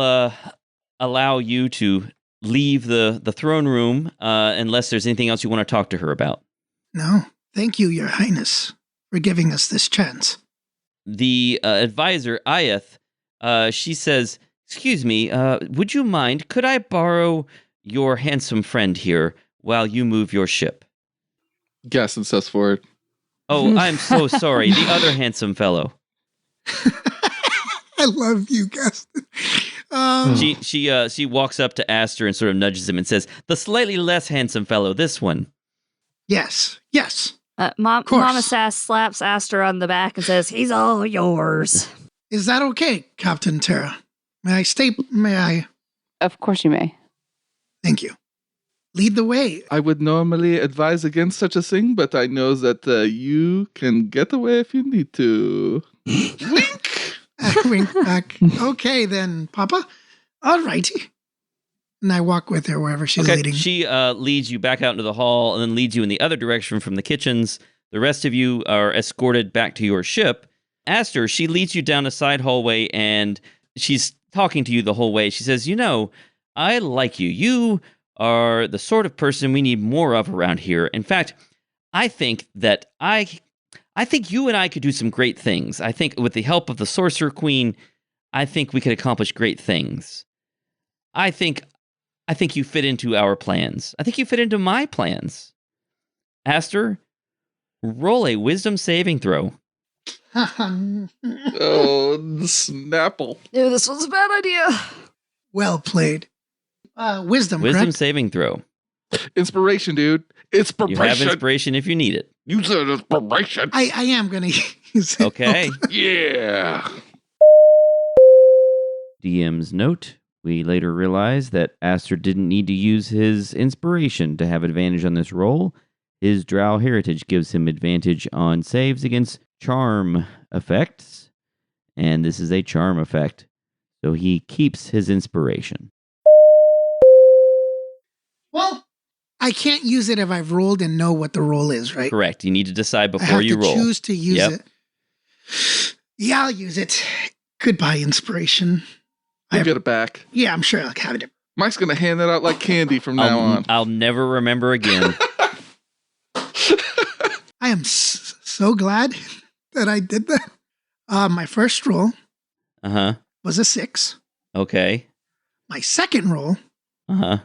allow you to leave the throne room unless there's anything else you want to talk to her about. No, thank you, Your Highness, for giving us this chance. The advisor, Ayath, she says, "Excuse me, would you mind, could I borrow your handsome friend here while you move your ship?" Gaston steps forward. "Oh, I'm so sorry. The other handsome fellow." I love you, Gaston. She walks up to Aster and sort of nudges him and says, "The slightly less handsome fellow, this one." Yes. Mama Sass slaps Aster on the back and says, "He's all yours." Is that okay, Captain Terra? May I? Of course you may. Thank you. Lead the way. I would normally advise against such a thing, but I know that you can get away if you need to. Wink! Wink back. Okay, then, Papa. All righty. And I walk with her wherever she's leading. She leads you back out into the hall and then leads you in the other direction from the kitchens. The rest of you are escorted back to your ship. Aster, she leads you down a side hallway and she's talking to you the whole way. She says, "You know, I like you. You are the sort of person we need more of around here. In fact, I think that I think you and I could do some great things. I think with the help of the Sorcerer Queen, I think we could accomplish great things. I think you fit into our plans. I think you fit into my plans." Aster, roll a wisdom saving throw. Oh, the Snapple. Ew, this was a bad idea. Well played. Wisdom, Wisdom correct? saving throw. Inspiration, dude. You Inspiration. have inspiration if you need it. You said inspiration. I am going to use it. Okay. Yeah. DM's note. We later realized that Aster didn't need to use his inspiration to have advantage on this roll. His drow heritage gives him advantage on saves against charm effects, and this is a charm effect, so he keeps his inspiration. Well, I can't use it if I've rolled and know what the roll is, right? Correct. You need to decide I before have you to roll. choose to use Yep. it. Yeah, I'll use it. Goodbye, inspiration. I'll get it back. Yeah, I'm sure I'll have it. Mike's going to hand it out like candy from now on. I'll never remember again. I am so glad that I did that. My first roll Uh-huh. was a 6. Okay. My second roll Uh-huh.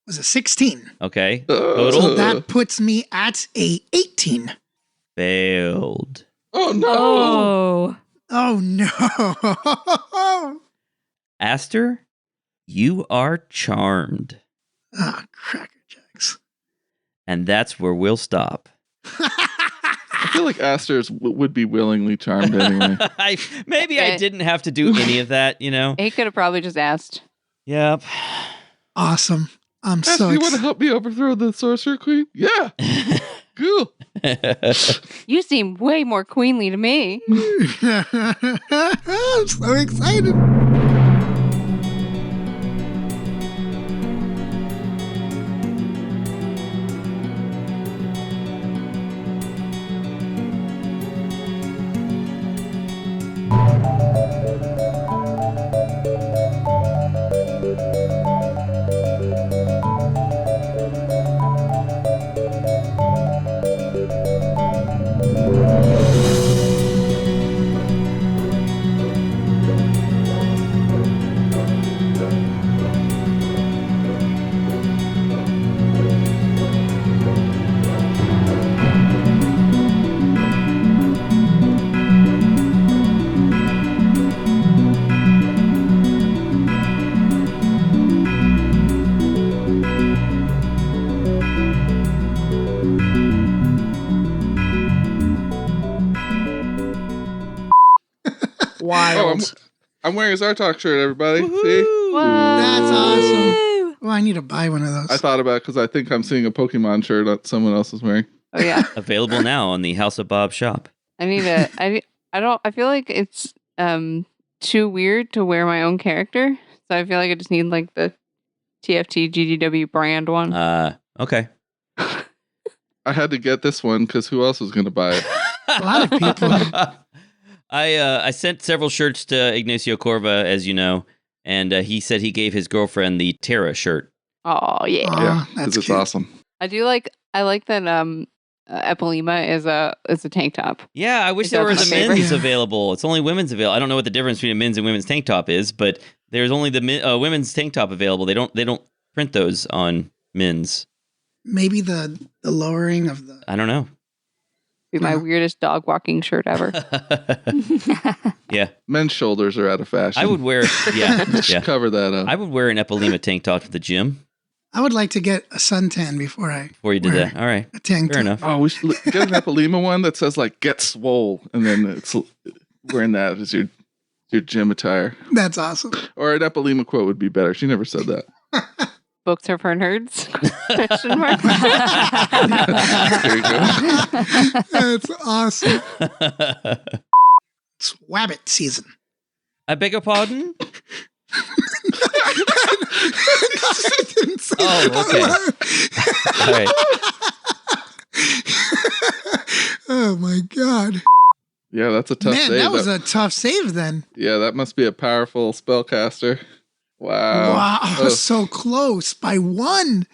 was a 16. Okay. So Total? That puts me at a 18. Failed. Oh no! Oh. Oh no. Aster, you are charmed. Ah, Cracker Jacks. And that's where we'll stop. I feel like Aster's would be willingly charmed anyway. Maybe I didn't have to do any of that, you know? He could have probably just asked. Yep. Awesome. I'm Aster, so you want to excited. help me overthrow the Sorcerer Queen? Yeah. Cool. You seem way more queenly to me. I'm so excited. Wild. I'm wearing a Zartok shirt, everybody. See? Woohoo! That's awesome. Woo! Oh, I need to buy one of those. I thought about it because I think I'm seeing a Pokemon shirt that someone else is wearing. Oh yeah. Available now on the House of Bob shop. I need a. I feel like it's too weird to wear my own character, so I feel like I just need like the TFTGGW brand one. Okay. I had to get this one because who else was going to buy it? A lot of people. I sent several shirts to Ignacio Corva, as you know, and he said he gave his girlfriend the Terra shirt. Oh yeah. Aw, Yeah, that's because it's cute. awesome. I like that Epilema is a tank top. Yeah, I wish Is there that was my a favorite? men's available. It's only women's available. I don't know what the difference between a men's and women's tank top is, but there's only the women's tank top available. They don't print those on men's. Maybe the lowering of the. I don't know. Be my Yeah. weirdest dog walking shirt ever. Yeah, Men's shoulders are out of fashion. I would wear. Yeah, Just yeah. cover that up. I would wear an Epilema tank top to the gym I would like to get a suntan before I before you did wear that. All right, a tank fair top. enough. Oh, we should get an Epilema one that says like "Get Swole," and then it's wearing that as your gym attire. That's awesome. Or an Epilema quote would be better. She never said that. Books are for nerds? Question mark. There you go. That's awesome. It's Wabbit season. I beg your pardon? I didn't say Oh, okay. All right. Oh my god. Yeah, that's a tough Man, save. that was a tough save then. Yeah, that must be a powerful spellcaster. Wow. Wow. Oh, So close by one.